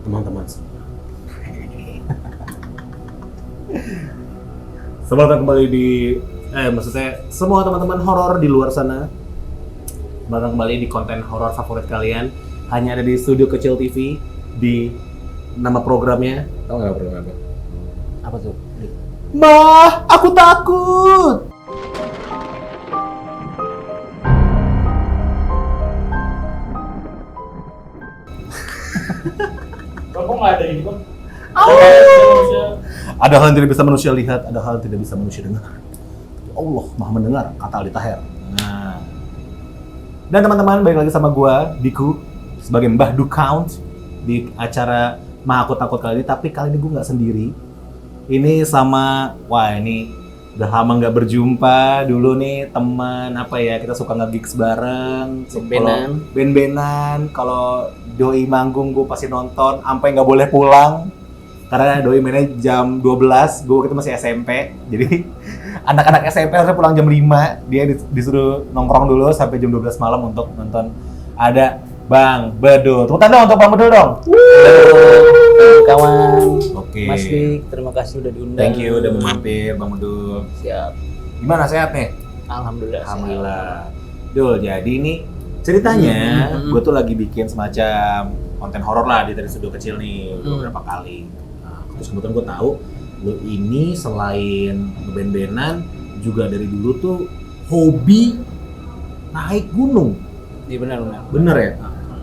teman-teman. Selamat datang kembali di maksudnya semua teman-teman horor di luar sana. Selamat datang kembali di konten horor favorit kalian. Hanya ada di Studio Kecil TV. Di nama programnya, tahu nggak program apa? Apa tuh? Mah, aku takut. Kok nggak ada ini, Bang? Ada hal yang tidak bisa manusia lihat, ada hal yang tidak bisa manusia dengar. Allah Maha mendengar, kata Aldi Taher. Nah. Dan teman-teman, balik lagi sama gua, Diku, sebagai Mbah Du Count di acara Mah Aku Takut kali ini. Tapi kali ini gua nggak sendiri. Ini sama, wah ini udah lama nggak berjumpa. Dulu nih teman apa ya, kita suka nge-gigs bareng, band-bandan. Kalau doi manggung gue pasti nonton, sampai nggak boleh pulang karena doi mainnya jam 12, gue waktu itu masih SMP. Jadi anak-anak SMP harusnya pulang jam 5, dia disuruh nongkrong dulu sampai jam 12 malam untuk nonton. Ada Bang Bedul, tepuk tangan dong untuk Bang Bedul dong. Kawan, Oke. Mas Dik, terima kasih udah diundang. Thank you udah mau mampir Bang Bedul. Siap. Gimana, sehat nih? Alhamdulillah. Alhamdulillah. Dul, jadi ini ceritanya gue tuh lagi bikin semacam konten horor lah dari studio kecil nih beberapa kali. Nah, terus kebetulan gue tahu lo ini selain ngeband-bandan juga dari dulu tuh hobi naik gunung. Iya benar. Bener ya?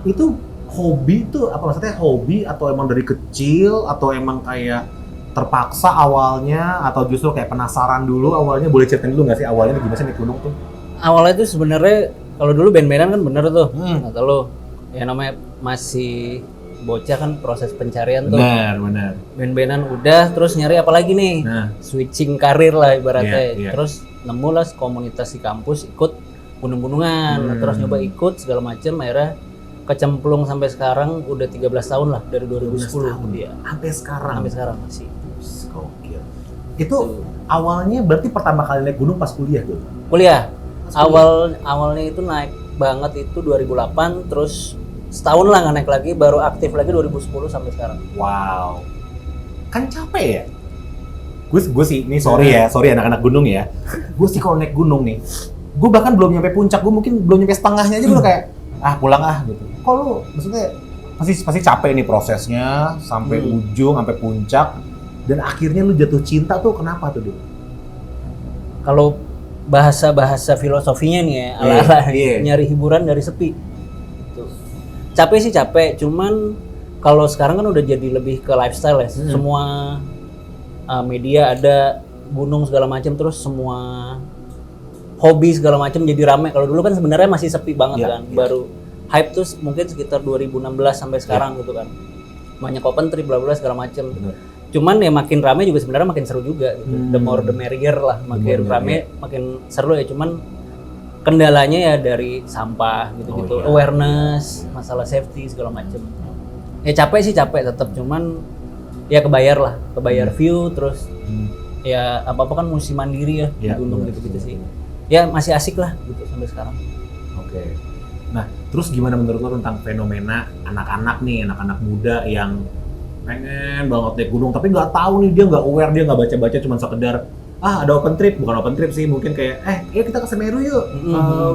Itu hobi tuh apa maksudnya hobi atau emang dari kecil atau emang kayak terpaksa awalnya atau justru kayak penasaran dulu awalnya? Boleh ceritain dulu nggak sih awalnya gimana sih naik gunung tuh? Awalnya tuh sebenarnya kalau dulu band-bandan kan bener tuh. Kata lo, ya namanya masih bocah kan proses pencarian tuh. Benar. Band-bandan udah, terus nyari apa lagi nih? Nah. Switching karir lah ibaratnya. Iya. Terus nemu lah komunitas di kampus ikut gunung-gunungan. Terus nyoba ikut segala macem, akhirnya kecemplung sampai sekarang udah 13 tahun lah dari 2010. Iya. Sampai sekarang masih. Gokil. Itu awalnya berarti pertama kali naik gunung pas kuliah tuh? Kuliah. Awalnya itu naik banget itu 2008, terus setahun lah nggak naik lagi, baru aktif lagi 2010 sampai sekarang. Wow. Kan capek ya? Gue sih, ini sorry anak-anak gunung ya. Gue sih kalau naik gunung nih, gue bahkan belum nyampe puncak, gue mungkin belum nyampe setengahnya aja gue udah kayak pulang gitu. Kok lu maksudnya pasti capek nih prosesnya sampai ujung, sampai puncak, dan akhirnya lu jatuh cinta tuh kenapa tuh dulu? Kalau bahasa filosofinya nih ya, ala-ala nyari hiburan dari sepi. Tuh. Capek sih capek, cuman kalau sekarang kan udah jadi lebih ke lifestyle ya. Semua media ada, gunung segala macam, terus semua hobi segala macam jadi rame. Kalau dulu kan sebenarnya masih sepi banget kan. Baru hype tuh mungkin sekitar 2016 sampai sekarang gitu kan. Banyak open trip bla bla segala macam. Cuman ya makin rame juga sebenarnya makin seru juga gitu. The more the merrier lah, makin rame makin seru ya. Cuman kendalanya ya dari sampah gitu-gitu, awareness, masalah safety segala macem. Ya capek sih capek tetap, cuman ya kebayar view, terus ya apa-apa kan mesti mandiri ya di gunung gitu-gitu sih. Ya masih asik lah gitu sampai sekarang. Oke. Nah, terus gimana menurut lo tentang fenomena anak-anak muda yang pengen banget naik gunung tapi nggak tahu nih, dia nggak aware, dia nggak baca-baca, cuma sekedar ada open trip, bukan open trip sih, mungkin kayak kita ke Semeru yuk.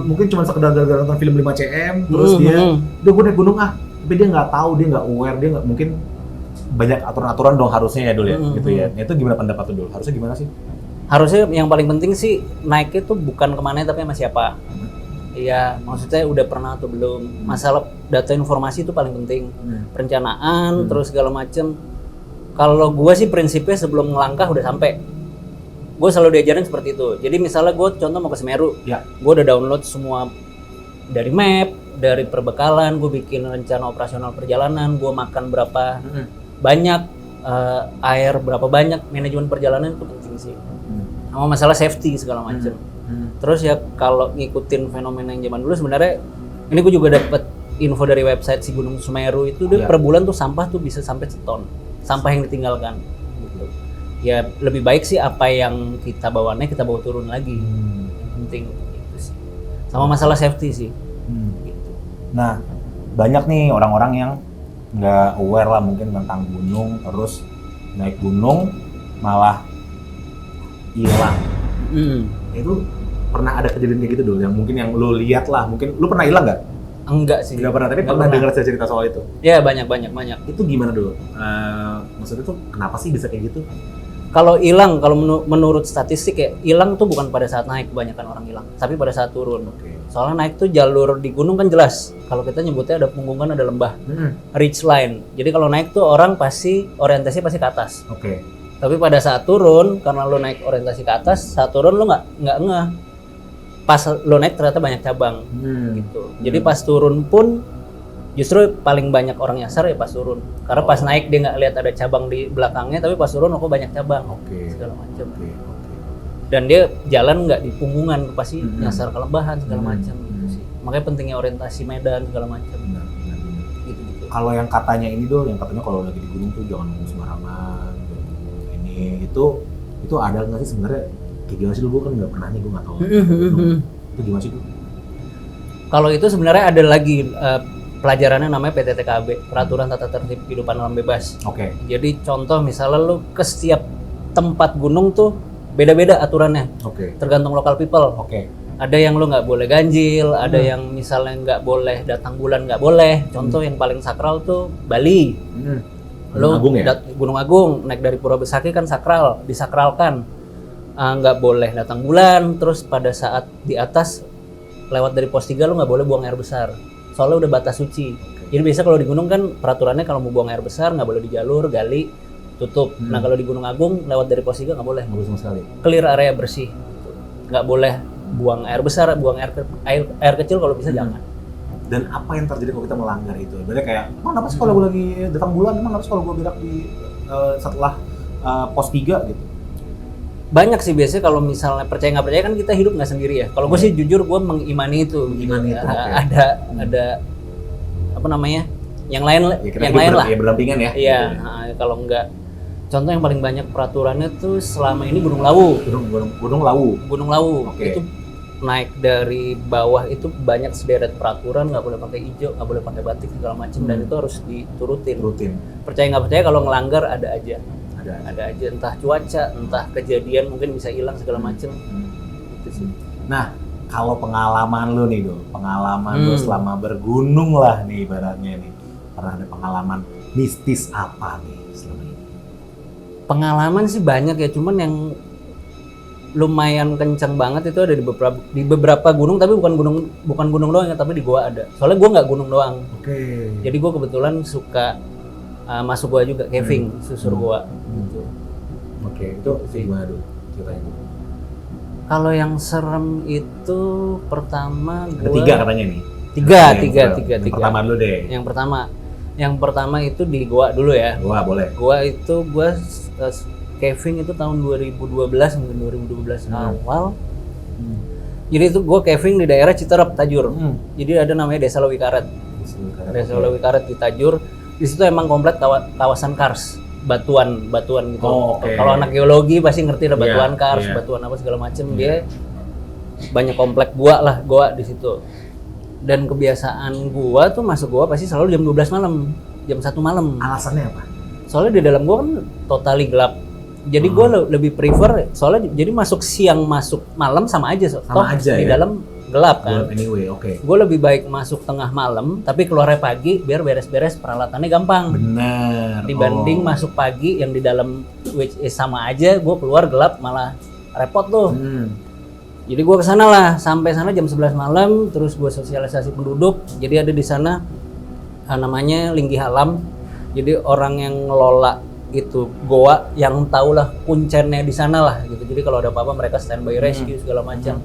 Mungkin cuma sekedar gara-gara nonton film 5cm, terus dia udah gue naik gunung tapi dia nggak tahu, dia nggak aware, dia nggak mungkin banyak aturan-aturan dong harusnya ya dulu ya gitu ya. Itu gimana pendapat lo dulu? Harusnya gimana sih? Harusnya yang paling penting sih naiknya tuh bukan kemana tapi sama siapa. Iya, maksudnya udah pernah atau belum. Masalah data informasi itu paling penting. Perencanaan, terus segala macem. Kalau gue sih prinsipnya sebelum ngelangkah udah sampai. Gue selalu diajarin seperti itu. Jadi misalnya gue contoh mau ke Semeru, gue udah download semua dari map, dari perbekalan, gue bikin rencana operasional perjalanan, gue makan berapa banyak, air berapa banyak, manajemen perjalanan itu penting sih. Sama masalah safety segala macem. Terus ya kalau ngikutin fenomena yang zaman dulu sebenarnya ini gue juga dapet info dari website si Gunung Semeru itu dia per bulan tuh sampah tuh bisa sampai seton sampah yang ditinggalkan gitu. Ya lebih baik sih apa yang kita bawaannya kita bawa turun lagi. Yang penting itu sih. Sama masalah safety sih. Gitu. Nah, banyak nih orang-orang yang nggak aware lah mungkin tentang gunung, terus naik gunung malah hilang. Itu pernah ada kejadian kayak gitu dulu yang mungkin yang lu lihat lah, mungkin lu pernah hilang nggak? Enggak sih. Nggak pernah, tapi Nggak pernah pernah. dengar cerita soal itu. Ya banyak. Itu gimana dulu? Maksudnya tuh kenapa sih bisa kayak gitu? Kalau hilang, kalau menurut statistik ya, hilang tuh bukan pada saat naik, kebanyakan orang hilang, tapi pada saat turun. Oke. Soalnya naik tuh jalur di gunung kan jelas. Kalau kita nyebutnya ada punggungan, ada lembah, ridge line. Jadi kalau naik tuh orang pasti orientasinya pasti ke atas. Oke. Tapi pada saat turun, karena lo naik orientasi ke atas, saat turun lo nggak ngeh. Pas lo naik ternyata banyak cabang gitu. Jadi pas turun pun justru paling banyak orang nyasar ya pas turun. Karena pas naik dia nggak lihat ada cabang di belakangnya, tapi pas turun kok banyak cabang. Oke. Segala macam. Oke. Dan dia jalan nggak di punggungan, pasti nyasar ke lembahan segala macam gitu sih. Makanya pentingnya orientasi medan segala macam. Benar. Gitu. Kalau yang katanya ini dong, yang katanya kalau lagi di gunung tuh jangan ngomong sembarangan, jangan ngomong ini itu ada nggak sih sebenarnya? Kayak gimana sih dulu? Gue kan nggak pernah nih, gue nggak tahu. Itu gimana sih tuh? Kalau itu sebenarnya ada lagi pelajarannya namanya PTTKB, Peraturan Tata Tertib Kehidupan Alam Bebas. Oke. Jadi contoh misalnya lu ke setiap tempat gunung tuh beda-beda aturannya, Oke. tergantung lokal people. Oke. Ada yang lu nggak boleh ganjil, ada yang misalnya nggak boleh datang bulan nggak boleh. Contoh yang paling sakral tuh Bali. Gunung Agung ya? Gunung Agung naik dari Pura Besaki kan sakral, disakralkan. Nggak boleh datang bulan, terus pada saat di atas lewat dari pos 3 lu nggak boleh buang air besar. Soalnya udah batas suci. Jadi biasa kalau di gunung kan peraturannya kalau mau buang air besar nggak boleh di jalur, gali, tutup. Nah kalau di Gunung Agung lewat dari pos 3 nggak boleh. Nggak boleh sama sekali. Clear area bersih. Nggak boleh buang air besar, buang air kecil kalau bisa jangan. Dan apa yang terjadi kalau kita melanggar itu? Berarti kayak, emang kenapa sih kalau gue lagi datang bulan, emang kenapa sih kalau gue berak di setelah pos 3 gitu? Banyak sih biasanya kalau misalnya percaya nggak percaya kan kita hidup nggak sendiri ya. Kalau gue sih jujur gue mengimani itu. Mengimani itu, oke. Ada apa namanya? Yang lain Ya, kita yang hidup lain lah. Ya, berdampingan ya. Iya, kalau enggak. Contoh yang paling banyak peraturannya tuh selama ini Gunung Lawu. Gunung Lawu. Gunung Lawu Oke. itu naik dari bawah itu banyak sederet peraturan, nggak boleh pakai hijau, nggak boleh pakai batik segala macam dan itu harus diturutin. Rutin. Percaya nggak percaya kalau ngelanggar ada aja. Ada. Ada aja entah cuaca, entah kejadian mungkin bisa hilang segala macam. Gitu sih. Nah, kalau pengalaman lu nih, pengalaman lu selama bergunung lah nih ibaratnya nih. Pernah ada pengalaman mistis apa nih selama ini? Pengalaman sih banyak ya, cuman yang lumayan kencang banget itu ada di beberapa gunung, tapi bukan gunung doang ya, tapi di gua ada. Soalnya gua nggak gunung doang. Oke. Jadi gua kebetulan suka masuk gua juga caving, susur gua. Gitu. Oke, itu gimana dulu ceritanya dulu? Kalau yang serem itu pertama Ada gua 3 katanya nih. tiga. Yang pertama dulu deh. Yang pertama itu di gua dulu ya. Gua boleh. Gua caving itu tahun 2012 mungkin 2012 awal. Jadi itu gua caving di daerah Citerep, Tajur. Jadi ada namanya Desa Lewi Karet. Desa Lewi Karet di Tajur. Di situ emang komplit kawasan kars, batuan gitu. Kalau anak geologi pasti ngerti lah batuan kars, batuan apa segala macem. Dia banyak komplek gua di situ. Dan kebiasaan gua tuh masuk gua pasti selalu jam 12 malam, jam 1 malam. Alasannya apa? Soalnya di dalam gua kan totally gelap. Jadi gua lebih prefer soalnya jadi masuk siang masuk malam sama aja. Sama aja di ya? dalam gelap kan. Anyway, oke. Gue lebih baik masuk tengah malam tapi keluarnya pagi biar beres-beres peralatannya gampang. Benar. Dibanding masuk pagi yang di dalam which is sama aja, gue keluar gelap malah repot tuh. Jadi gue kesana lah, sampai sana jam 11 malam, terus gue sosialisasi penduduk. Jadi ada di sana namanya Linggi Halam. Jadi orang yang ngelola itu goa yang tahulah kuncennya di sana lah gitu. Jadi kalau ada apa-apa mereka standby rescue segala macam.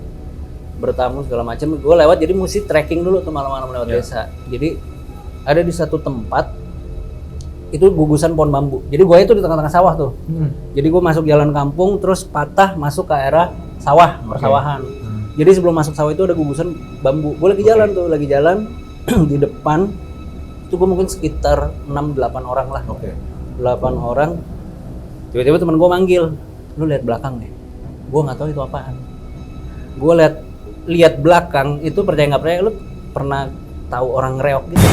Bertamu segala macam, gue lewat jadi mesti trekking dulu tuh malam-malam lewat desa. Jadi ada di satu tempat itu gugusan pohon bambu. Jadi gue itu di tengah-tengah sawah tuh. Jadi gue masuk jalan kampung terus patah masuk ke arah sawah, persawahan. Jadi sebelum masuk sawah itu ada gugusan bambu. Gue lagi jalan tuh, lagi jalan di depan itu gue mungkin sekitar 6-8 orang lah. 8 orang. Tiba-tiba teman gue manggil, lu lihat belakang deh. Gue nggak tahu itu apaan. Gue lihat belakang itu percaya nggak percaya, lu pernah tahu orang reok gitu?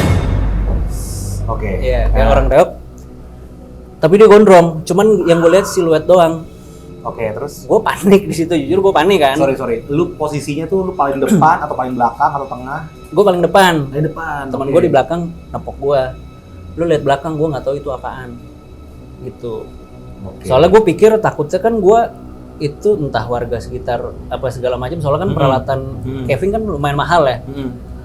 Oke. Iya, kayak orang reok. Tapi dia gondrong, cuman yang gue lihat siluet doang. Oke, terus? Gue panik di situ, jujur gue panik kan. Sorry. Lu posisinya tuh lu paling depan atau paling belakang atau tengah? Gue paling depan. Paling depan. Teman oke. gue di belakang nepok gue. Lu lihat belakang, gue nggak tahu itu apaan. Gitu. Oke. Soalnya gue pikir takutnya kan gue itu entah warga sekitar apa segala macam. Soalnya kan peralatan caving kan lumayan mahal ya.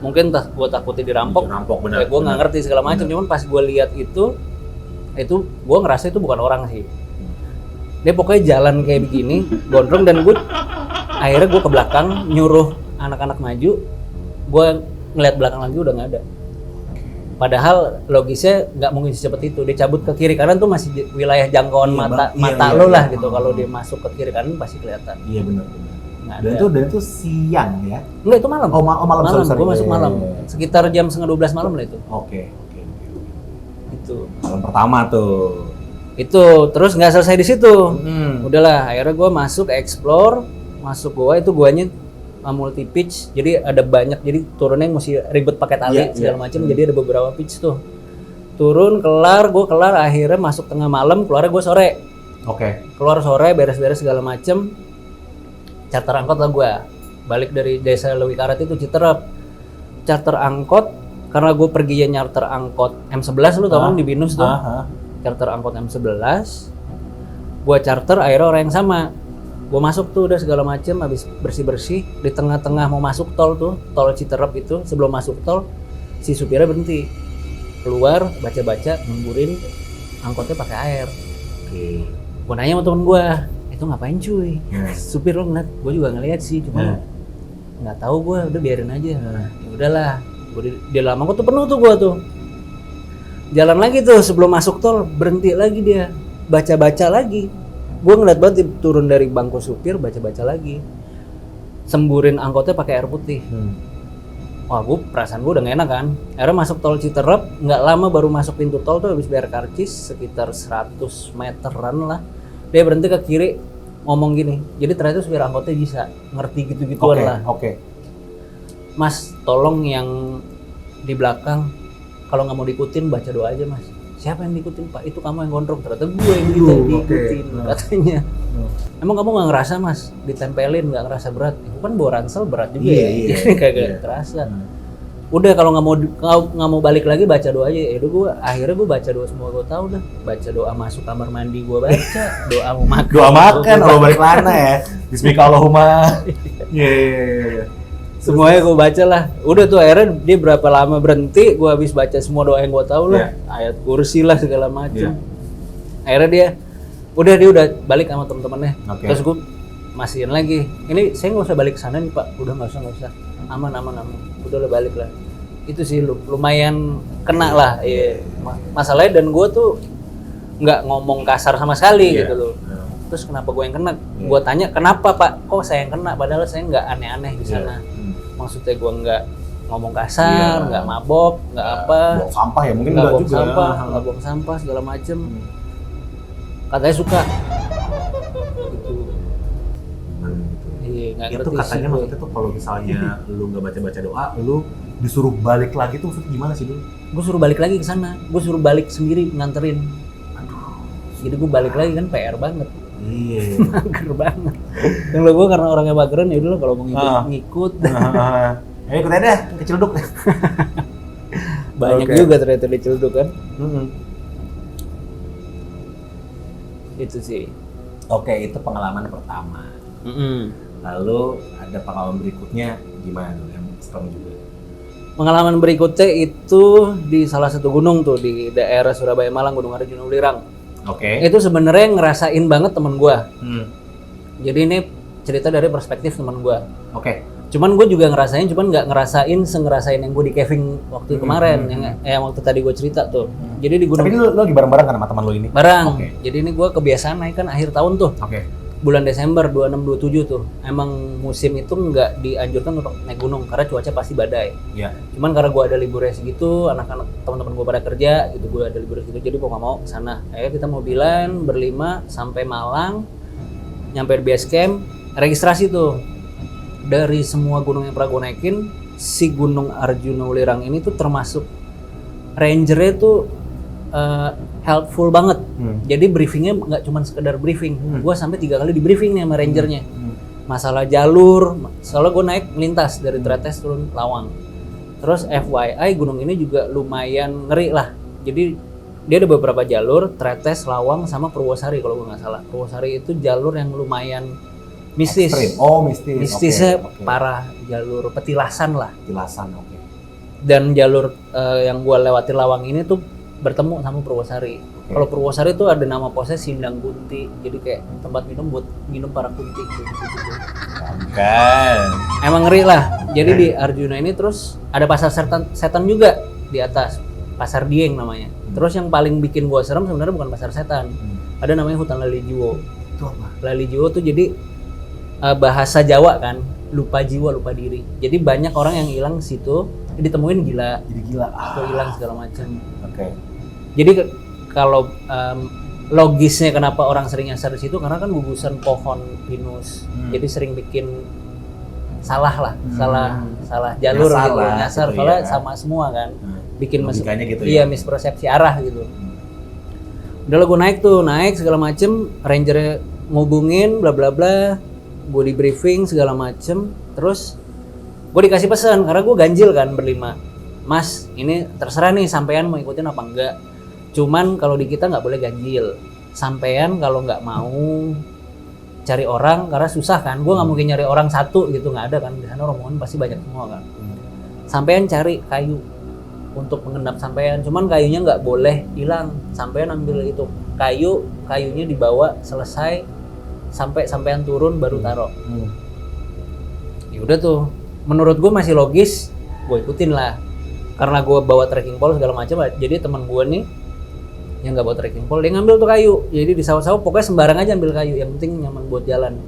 Mungkin gue takutnya dirampok. Dirampok, benar. Gue nggak ngerti segala macam. Cuman pas gue lihat itu gue ngerasa itu bukan orang sih. Dia pokoknya jalan kayak begini, gondrong, dan gue akhirnya gue ke belakang nyuruh anak-anak maju. Gue ngeliat belakang lagi udah nggak ada. Padahal logisnya nggak mungkin secepat itu. Dia cabut ke kiri kanan tuh masih wilayah jangkauan mata lo lah gitu. Kalau dia masuk ke kiri kanan pasti kelihatan. Iya benar. Nggak Dan ada. itu siang ya? Enggak, itu malam. Oh, malam. Sorry. Gue masuk malam. Iya. Sekitar jam 11:30 malam lah itu. Oke. Itu. Malam pertama tuh. Itu terus nggak selesai di situ. Hmm. Udahlah, akhirnya gue masuk explore, masuk gua itu guanya multi pitch, jadi ada banyak, jadi turunnya mesti ribet pakai tali segala macam, jadi ada beberapa pitch tuh. Turun, gue kelar, akhirnya masuk tengah malam, keluar gue sore. Oke. Keluar sore, beres-beres segala macem, charter angkot lah gue. Balik dari desa Lewi Karet itu Citerep. Charter angkot, karena gue pergi nyarter angkot M11, lu tau kan di Binus tuh. Charter angkot M11, gue charter akhirnya orang yang sama. Gue masuk tuh udah segala macem, habis bersih-bersih, di tengah-tengah mau masuk tol tuh, tol Citerep itu, sebelum masuk tol, si supirnya berhenti. Keluar, baca-baca, nungguin angkotnya pakai air. Oke. Gue nanya sama temen gue, itu ngapain cuy? Supir lo ngeliat, gue juga ngeliat sih, cuma nggak tahu gue, udah biarin aja. Ya udahlah, di dalam angkot tuh penuh tuh gue tuh. Jalan lagi tuh sebelum masuk tol, berhenti lagi dia, baca-baca lagi. Gue ngeliat banget dia turun dari bangku supir, baca-baca lagi. Semburin angkotnya pakai air putih. Wah, perasaan gue udah gak enak kan. Akhirnya masuk tol Citerep, nggak lama baru masuk pintu tol tuh habis bayar karcis sekitar 100 meteran lah. Dia berhenti ke kiri, ngomong gini. Jadi ternyata supir angkotnya bisa ngerti gitu-gituan lah. Oke. Mas, tolong yang di belakang kalau nggak mau diikutin baca doa aja mas. Siapa yang diikutin pak? Itu kamu yang gondrong. Ternyata gue yang diikutin katanya. Emang kamu nggak ngerasa mas ditempelin, nggak ngerasa berat? Itu kan bawa ransel berat juga ya. Jadi kagak terasa. Udah kalau nggak mau balik lagi baca doa aja. Udah gue akhirnya gue baca doa semua gue tahu dah. Baca doa masuk kamar mandi gue baca. Doa mau makan. Doa makan kalau balik lana ya. Bismika Allahumma. Iya. Semuanya gue baca lah. Udah tuh akhirnya dia berapa lama berhenti, gue habis baca semua doa yang gue tahu lah. Ayat kursi lah segala macam. Akhirnya dia udah balik sama temen-temennya. Terus gue masihin lagi. Ini saya nggak usah balik ke sana nih pak. Udah nggak usah. Aman. Udah lah balik lah. Itu sih lumayan kena lah. Iya. Masalahnya dan gue tuh nggak ngomong kasar sama sekali gitu loh. Terus kenapa gue yang kena? Gue tanya kenapa pak? Kok saya yang kena? Padahal saya nggak aneh-aneh di sana. Maksudnya gue nggak ngomong kasar, nggak mabok, nggak apa. Buang sampah ya mungkin nggak juga. Nggak buang sampah segala macem. Katanya suka. Gitu. Iya, nggak ngerti Itu katanya sih, maksudnya tuh kalau misalnya lu nggak baca doa, lu disuruh balik lagi tuh maksudnya gimana sih dulu? Gue suruh balik lagi ke sana. Gue suruh balik sendiri nganterin. Jadi gue balik lagi kan PR banget. Iya. Mager banget. Yang lo gue karena orangnya mageran ya udah kalau mau ngikut. Ayo ikut aja deh, ke Ciledug. Banyak juga ternyata di Ciledug kan. Itu sih. Oke, itu pengalaman pertama. Lalu ada pengalaman berikutnya gimana yang serem juga? Pengalaman berikutnya itu di salah satu gunung tuh di daerah Surabaya Malang, Gunung Arjuna Ulirang. Oke. Itu sebenarnya ngerasain banget temen gue. Jadi ini cerita dari perspektif temen gue. Oke. Cuman gue juga ngerasain, cuman nggak ngerasain yang gue di caving waktu kemarin, yang waktu tadi gue cerita tuh. Jadi di gunung. Tapi lu lagi bareng-bareng kan sama teman lu ini? Bareng. Jadi ini gue kebiasaan naik kan akhir tahun tuh. Bulan Desember 26-27 tuh. Emang musim itu nggak dianjurkan untuk naik gunung karena cuaca pasti badai. Iya. Cuman karena gue ada liburnya segitu, anak-anak teman-teman gue pada kerja, gitu gue ada liburnya segitu, jadi gue nggak mau kesana. Akhirnya kita mobilan berlima sampai Malang, nyampe di base camp, registrasi tuh. Dari semua gunung yang pernah gue naikin, si Gunung Arjuna Ulirang ini tuh termasuk Rangernya tuh helpful banget. Jadi briefingnya nggak cuma sekedar briefing. Gue sampai 3 kali di briefing nih sama rangernya. Masalah jalur, soalnya gue naik melintas dari Tretes turun Lawang. Terus FYI gunung ini juga lumayan ngeri lah. Jadi dia ada beberapa jalur, Tretes, Lawang, sama Purwosari kalau gue nggak salah. Purwosari itu jalur yang lumayan mistis. Extreme. Oh, mistis. Mistisnya Oke. parah, jalur petilasan lah. Petilasan, oke. Dan jalur yang gue lewati Lawang ini tuh bertemu sama Purwosari. Kalau Purwosari tuh ada nama posnya Sindang Kunti. Jadi kayak tempat minum buat minum para kunti gitu. Kan. Emang ngeri lah. Jadi di Arjuna ini terus ada pasar setan juga di atas. Pasar Dieng namanya. Terus yang paling bikin gua serem sebenarnya bukan pasar setan. Ada namanya Hutan Lalijiwo. Itu apa? Lalijiwo tuh jadi bahasa Jawa kan, lupa jiwa, lupa diri. Jadi banyak orang yang hilang situ, ditemuin gila, Jadi gila. atau hilang segala macam. Oke. Jadi kalau logisnya kenapa orang sering nyasar di situ karena kan gugusan pohon pinus. Jadi sering bikin salah lah, salah jalur Nyasar gitu, lah, nyasar gitu soalnya ya. sama semua kan. Bikin Logikanya gitu iya, ya. mispersepsi arah gitu. Udah gue naik segala macem, rangernya ngubungin bla bla bla, gue di briefing segala macem, terus gue dikasih pesan karena gue ganjil kan berlima. Mas, ini terserah nih sampean mau ikutin apa enggak. Cuman kalau di kita nggak boleh ganjil. Sampean kalau nggak mau cari orang karena susah kan. Gue nggak mungkin nyari orang satu gitu, nggak ada kan. Di sana rombongan pasti banyak semua kan. Sampean cari kayu untuk mengendap sampean. Cuman kayunya nggak boleh hilang. Sampean ambil itu kayunya dibawa selesai sampai sampean turun baru taruh. Ya udah tuh. Menurut gue masih logis. Gue ikutin lah. Karena gue bawa trekking pole segala macam, jadi teman gue nih yang nggak bawa trekking pole, dia ngambil tuh kayu. Jadi di sawah-sawah pokoknya sembarang aja ambil kayu, yang penting nyaman buat jalan.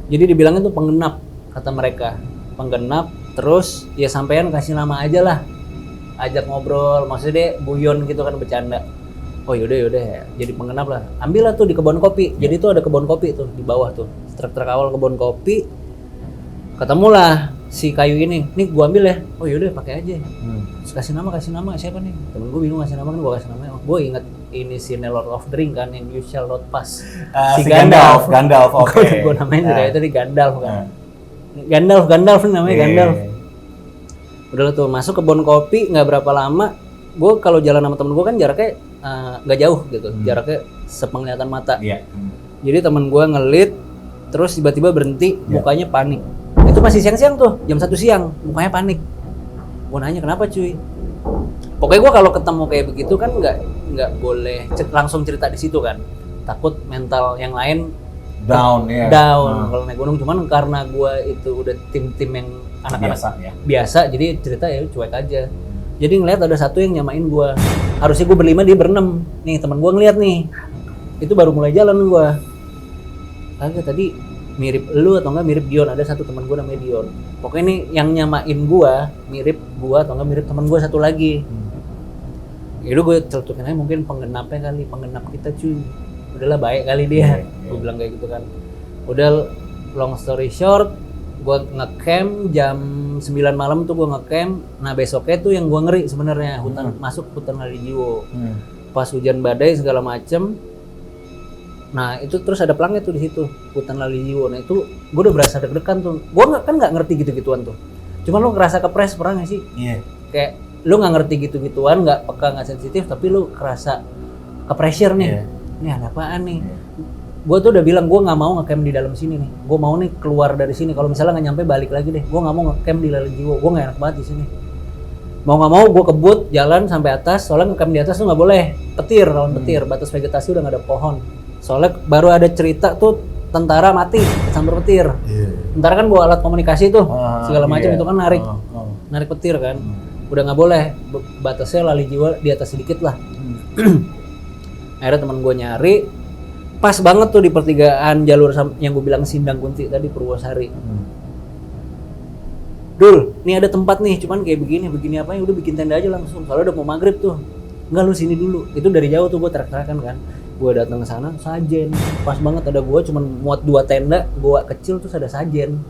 Jadi dibilangnya tuh pengenap, kata mereka. Penggenap, terus ya sampean kasih nama aja lah. Ajak ngobrol, maksudnya dia guyon gitu kan, bercanda. Oh yaudah, jadi pengenap lah. Ambil lah tuh di kebun kopi. Jadi tuh ada kebun kopi tuh di bawah tuh. Truk-truk awal kebun kopi. Ketemulah si kayu ini. Nih gua ambil ya. Oh yaudah pakai aja. Terus kasih nama siapa nih? Temen gue bingung kasih nama kan, gue kasih nama. Gue inget ini si Lord of the Ring kan, yang You Shall Not Pass. Si Gandalf, oke. Gue namain juga itu di Gandalf kan. Gandalf nih namanya Gandalf. Udah tuh masuk kebun kopi, nggak berapa lama. Gue kalau jalan sama temen gue kan jaraknya nggak jauh gitu, jaraknya sepenglihatan mata. Iya. Jadi temen gue ngelit, terus tiba-tiba berhenti, mukanya panik. Itu masih siang-siang tuh, jam 1 siang, mukanya panik. Gue nanya kenapa cuy? Pokoknya gue kalau ketemu kayak begitu kan nggak boleh langsung cerita di situ kan. Takut mental yang lain Down ya. Kalau naik gunung. Cuman karena gue itu udah tim-tim yang anak-anak Biasa ya. biasa, jadi cerita ya cuek aja. Jadi ngeliat ada satu yang nyamain gue. Harusnya gue berlima, dia berenam. Nih teman gue ngeliat nih. Itu baru mulai jalan gue. Kagak tadi mirip lu atau enggak mirip Dion, ada satu teman gue namanya Dion. Pokoknya ini yang nyamain gue mirip gue atau enggak mirip teman gue satu lagi. Yaudah gue celutukin aja, mungkin penggenapnya kali, penggenap kita cuy. Udahlah baik kali dia. Gue bilang kayak gitu kan. Udah long story short, gue ngecamp jam 9 malam tuh gue ngecamp. Nah besoknya tuh yang gue ngeri sebenarnya, masuk hutan Lalijiwo. Pas hujan badai segala macem. Nah itu terus ada pelangnya tuh di situ, hutan Lalijiwo. Nah itu gue udah berasa deg-degan tuh. Gue nggak ngerti gitu-gituan tuh. Cuman lo ngerasa kepres, pernah nggak sih? Iya. Kayak lo nggak ngerti gitu-gituan, nggak peka, nggak sensitif, tapi lo kerasa ke-pressure nih. Ini ada apaan nih? Gue tuh udah bilang gue nggak mau ngecamp di dalam sini nih. Gue mau nih keluar dari sini. Kalau misalnya nggak nyampe balik lagi deh. Gue nggak mau ngecamp di Lalijiwo. Gue nggak enak banget di sini. Mau nggak mau gue kebut jalan sampai atas. Soalnya ngecamp di atas tuh nggak boleh. Petir, lawan petir. Batas vegetasi udah nggak ada pohon. Soalnya baru ada cerita tuh tentara mati sambar petir. Tentara kan bawa alat komunikasi tuh, segala macam itu kan narik petir kan. Udah nggak boleh, batasnya Lalijiwo di atas sedikit lah. Akhirnya teman gue nyari, pas banget tuh di pertigaan jalur yang gue bilang Sindang Kunti tadi, Purwosari. Dul, nih ada tempat nih, cuman kayak begini apa ya, udah bikin tenda aja langsung. Soalnya udah mau maghrib tuh. Enggak, lu sini dulu. Itu dari jauh tuh gue teriak-teriakan kan. Gue datang ke sana, sajen. Pas banget ada gue cuman muat 2 tenda, gue kecil terus ada sajen.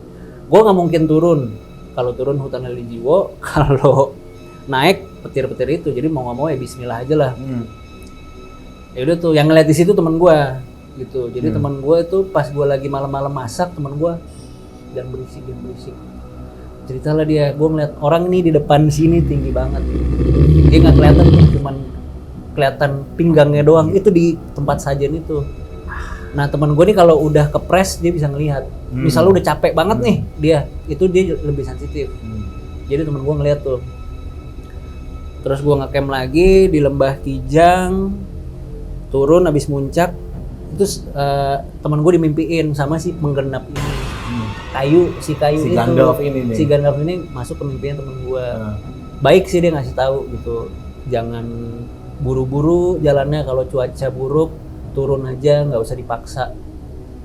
Gue nggak mungkin turun. Kalau turun hutan Lalijiwo, kalau naik petir-petir itu, jadi mau nggak mau ya Bismillah aja lah. Ya udah tuh, yang ngeliat di situ teman gue gitu. Jadi teman gue itu pas gue lagi malam-malam masak, teman gue jangan berisik. Ceritalah dia, gue ngeliat orang nih di depan sini tinggi banget. Dia nggak kelihatan, cuman kelihatan pinggangnya doang. Itu di tempat sajian itu. Nah teman gue nih kalau udah kepres dia bisa ngelihat. Misal udah capek banget nih dia lebih sensitif. Jadi teman gue ngeliat tuh. Terus gue ngecamp lagi di Lembah Kijang, turun habis muncak. Terus teman gue dimimpiin sama si penggenap ini. Si Gandalf ini masuk ke mimpinya temen gue. Baik sih dia ngasih tahu gitu, jangan buru-buru jalannya, kalau cuaca buruk turun aja, nggak usah dipaksa.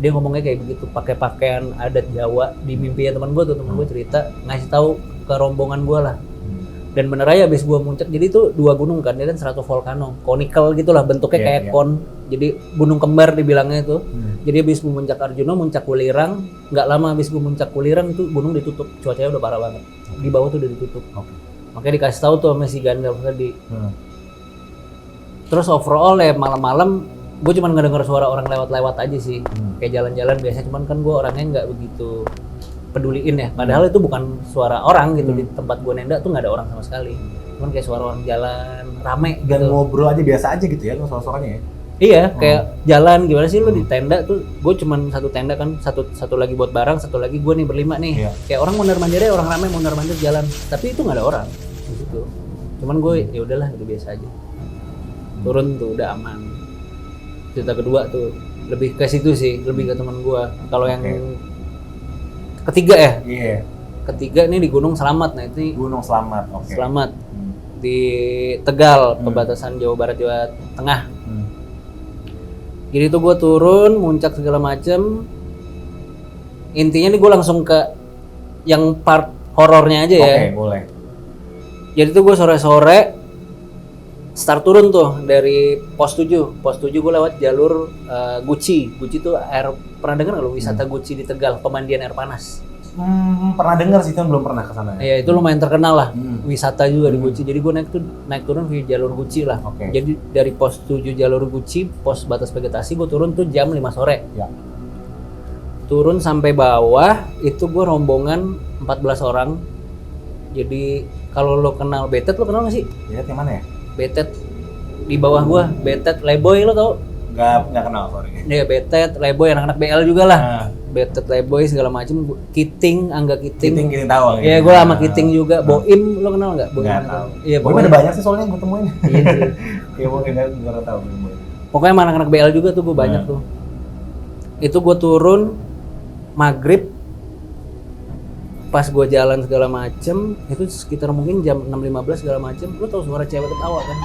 Dia ngomongnya kayak begitu, pakai pakaian adat Jawa di mimpinya temen gue tuh. Temen gue cerita ngasih tahu ke rombongan gue lah. Dan bener aja abis gue muncak, jadi itu 2 gunung kan, dia kan stratovolcano, conical gitulah bentuknya kayak kon. Jadi gunung kembar dibilangnya itu. Jadi abis gue muncak Arjuna, muncak Kulirang, nggak lama abis gue muncak Kulirang itu gunung ditutup, cuacanya udah parah banget. Di bawah tuh udah ditutup. Makanya dikasih tahu tuh sama si Gandalf tadi. Terus overall ya malam-malam gue cuma ngedenger suara orang lewat-lewat aja sih. Kayak jalan-jalan biasa, cuman kan gue orangnya nggak begitu peduliin ya, padahal itu bukan suara orang gitu. Di tempat gue nenda tuh nggak ada orang sama sekali, cuman kayak suara orang jalan rame dan gitu. ngobrol aja biasa aja gitu ya suara-suaranya ya. Iya, kayak jalan gimana sih lu di tenda tuh, gue cuman satu tenda kan, satu lagi buat barang, satu lagi gue nih berlima nih. Kayak orang mondar-mandir aja, orang rame mondar-mandir jalan, tapi itu nggak ada orang di situ. Cuman gue ya udahlah, itu biasa aja. Turun tuh udah aman. Cerita kedua tuh lebih ke situ sih, lebih ke teman gue. Kalau yang ketiga ya? Ketiga ini di Gunung Slamet. Nah itu Gunung Slamet, Slamet di Tegal, perbatasan Jawa Barat Jawa Tengah. Jadi itu gue turun, muncak segala macem. Intinya nih gue langsung ke yang part horornya aja ya. Oke, boleh. Jadi itu gue sore-sore start turun tuh dari pos 7. Pos 7 gue lewat jalur Guci. Guci tuh pernah dengar nggak lo wisata Guci di Tegal, pemandian air panas? Pernah dengar sih, kan belum pernah ke sana. Iya, itu lumayan terkenal lah. Wisata juga di Guci. Jadi gue naik turun di jalur Guci lah. Jadi dari pos 7 jalur Guci, pos batas vegetasi, gue turun tuh jam 5 sore. Turun sampai bawah, itu gue rombongan 14 orang. Jadi kalau lo kenal Betet, lo kenal nggak sih? Betet yang mana ya? Betet di bawah gua, Betet Leboy, lo tau? Nggak kenal, sorry. Iya, Betet Leboy, anak-anak BL juga lah. Betet Leboy segala macem. Kiting, Angga Kiting. Kiting tahu. Iya, gua sama Kiting juga. Boim, lo kenal nggak? Nggak tahu. Iya, Boim ada banyak sih soalnya gua temuin. Iya sih. Iya, Boim nggak tahu. Pokoknya sama anak-anak BL juga tuh gua banyak tuh. Itu gua turun maghrib. Pas gue jalan segala macem, itu sekitar mungkin jam 6.15 segala macem, lo tau suara cewek ketawa kan?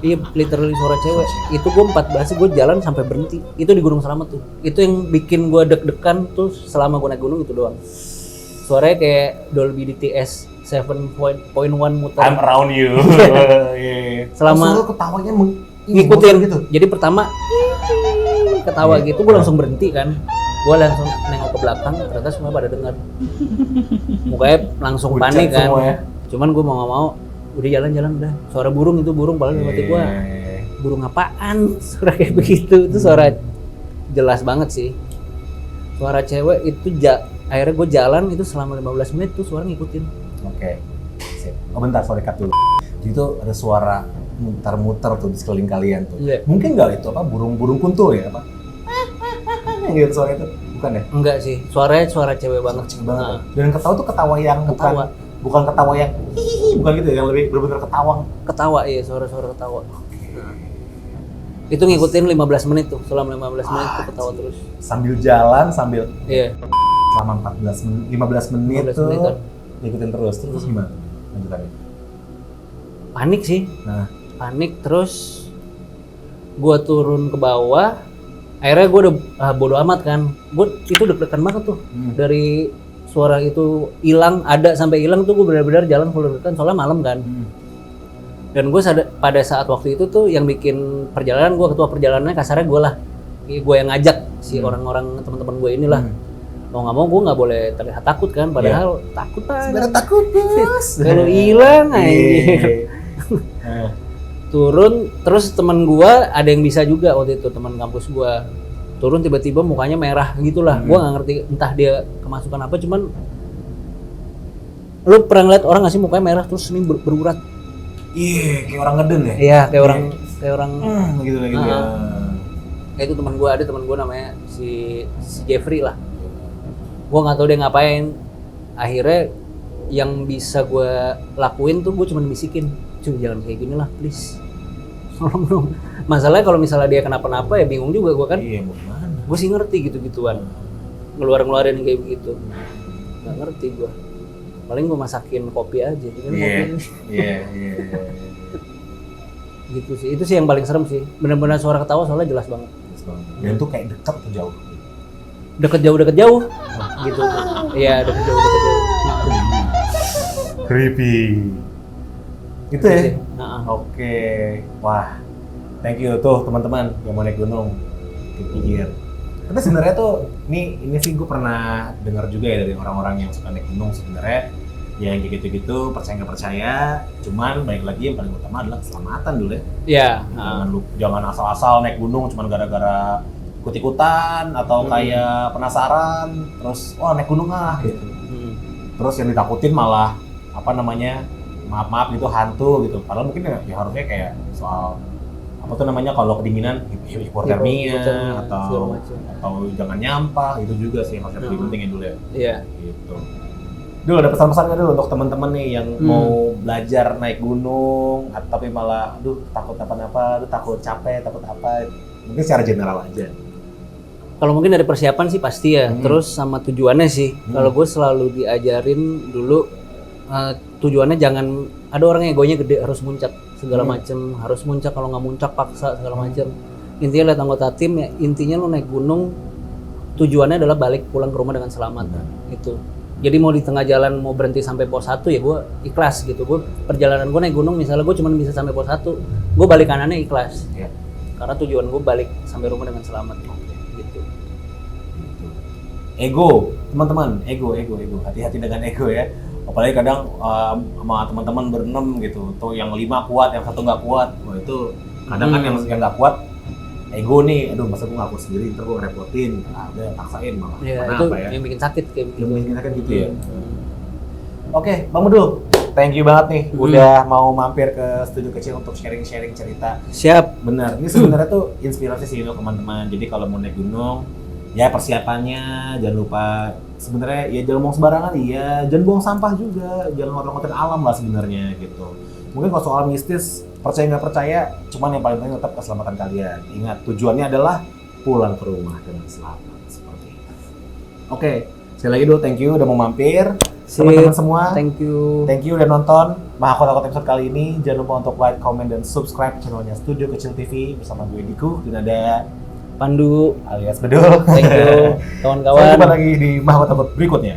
Iya, literally suara cewek. Itu gue 14, gue jalan sampai berhenti. Itu di Gunung Slamet tuh. Itu yang bikin gue deg-degan tuh selama gue naik gunung itu doang. Suaranya kayak Dolby DTS 7.1 muter. I'm around you. Selama lo ketawanya ngikutin gitu. Jadi pertama ketawa gitu, gue langsung berhenti kan. Gue langsung nengok ke belakang, ternyata semua pada dengar. Mukanya langsung panik kan. Cuman gue mau nggak mau, udah jalan-jalan udah. Suara burung itu burung, paling mati gue. Burung apaan? Suara kayak begitu, itu suara jelas banget sih. Suara cewek itu akhirnya gue jalan itu selama 15 menit tuh suara ngikutin. Sip. Oh bentar, sorry cut dulu. Jadi itu ada suara muter-muter tuh di sekeliling kalian tuh. Mungkin nggak itu apa burung-burung kuntul ya apa? Yang gitu suara itu bukan ya? Enggak sih, suaranya suara cewek banget. Dan ketawa tuh ketawa yang bukan ketawa yang hihihi, bukan gitu ya, yang lebih benar-benar ketawa. Iya, suara-suara ketawa. Itu ngikutin 15 menit tuh, selama 15 menit tuh ketawa terus. Sambil jalan, Iya. Selama 15 menit tuh ngikutin terus gimana lanjutannya? Panik sih. Panik terus gua turun ke bawah. Akhirnya gue udah bodo amat kan, gue itu deg-degan banget tuh. Dari suara itu hilang, ada sampai hilang tuh gue benar-benar jalan full deg-degan, soalnya malam kan. Dan gue pada saat waktu itu tuh yang bikin perjalanan, gue ketua perjalanannya kasarnya gue lah. Gue yang ngajak si orang-orang teman-teman gue inilah. mau nggak mau gue nggak boleh terlihat takut kan, padahal takut Sebenarnya aja. takut bos. Kalau hilang aja. Iya. Turun, terus teman gua ada yang bisa juga waktu itu, teman kampus gua. Turun tiba-tiba mukanya merah gitulah. Gua nggak ngerti entah dia kemasukan apa, cuman lu pernah ngeliat orang nggak sih mukanya merah terus ini berurat? Iya, kayak orang ngeden ya. Iya, kayak orang gitu ya. kayak itu teman gua, ada teman gua namanya si Jeffrey lah. Gua nggak tahu dia ngapain. Akhirnya yang bisa gua lakuin tuh gua cuma bisikin, cuy jangan kayak gini lah please, tolong dong. Masalahnya kalau misalnya dia kenapa-napa ya bingung juga gua kan. Iya, mau kemana? Gue sih ngerti gitu-gituan, ngeluarin yang kayak begitu nggak ngerti gue. Paling gue masakin kopi aja gitu kan. Iya. Gitu sih, itu sih yang paling serem sih, benar-benar suara ketawa soalnya jelas banget. Dan tuh kayak dekat atau jauh? Deket jauh gitu. Iya, deket jauh. Creepy. Itu ya? sih. Nah, Oke. Wah. Thank you tuh teman-teman yang mau naik gunung. Pikir. Tapi sebenarnya tuh ini sih gue pernah dengar juga ya dari orang-orang yang suka naik gunung sebenarnya ya yang kayak gitu-gitu percaya nggak percaya, cuman balik lagi yang paling utama adalah keselamatan dulu ya. Iya. Jangan asal-asal naik gunung cuman gara-gara ikut-ikutan atau kayak penasaran terus wah naik gunung gitu. Terus yang ditakutin malah apa namanya maaf gitu hantu gitu. Padahal mungkin ya harusnya kayak soal apa tuh namanya kalau kedinginan hipotermia atau jangan nyampah, itu juga sih yang harusnya paling penting ya dulu ya. Iya. Gitu. Dulu ada pesan-pesan nggak dulu untuk teman-teman nih yang mau belajar naik gunung tapi malah aduh takut apa-apa, aduh takut capek, takut apa. Mungkin secara general aja. Kalau mungkin dari persiapan sih pasti ya, terus sama tujuannya sih. Kalau gue selalu diajarin dulu tujuannya jangan, ada orang yang egonya gede harus muncak segala macem, harus muncak, kalau nggak muncak paksa segala macem. Intinya lihat anggota tim ya, intinya lo naik gunung tujuannya adalah balik pulang ke rumah dengan selamat. Itu. Jadi mau di tengah jalan mau berhenti sampai pos 1 ya gue ikhlas gitu. Gue perjalanan gue naik gunung misalnya gue cuma bisa sampai pos 1, gue balik kanannya ikhlas. Karena tujuan gue balik sampai rumah dengan selamat. Gitu. Ego, teman-teman, ego. Hati-hati dengan ego ya. Apalagi kadang sama teman-teman berenam gitu, tuh yang 5 kuat, yang 1 nggak kuat. Wah itu kadang kan yang nggak kuat, ego nih, aduh masa gue nggak kuat sendiri, ntar gue ngerepotin, udah paksain malah. Ya, itu yang bikin sakit kayak gitu. Yang bikin sakit gitu ya. Oke, Bang Bedul, thank you banget nih, udah mau mampir ke studio kecil untuk sharing-sharing cerita. Siap. Bener, ini sebenarnya tuh inspirasi sih untuk teman-teman. Jadi kalau mau naik gunung, ya persiapannya jangan lupa. Sebenarnya ya jangan buang sembarangan, iya, jangan buang sampah juga, jangan ngotor-ngotorin alam lah sebenarnya gitu. Mungkin kalau soal mistis, percaya nggak percaya, cuman yang paling penting tetap keselamatan kalian. Ingat, tujuannya adalah pulang ke rumah dengan selamat seperti itu. Oke, sekali lagi dulu thank you udah mau mampir. Teman-teman semua, thank you udah nonton Mahakota episode kali ini. Jangan lupa untuk like, comment, dan subscribe channelnya Studio Kecil TV bersama gue Diku dan ada Pandu alias Bedul. Thank you kawan-kawan. Sampai jumpa lagi di Mahakota berikutnya.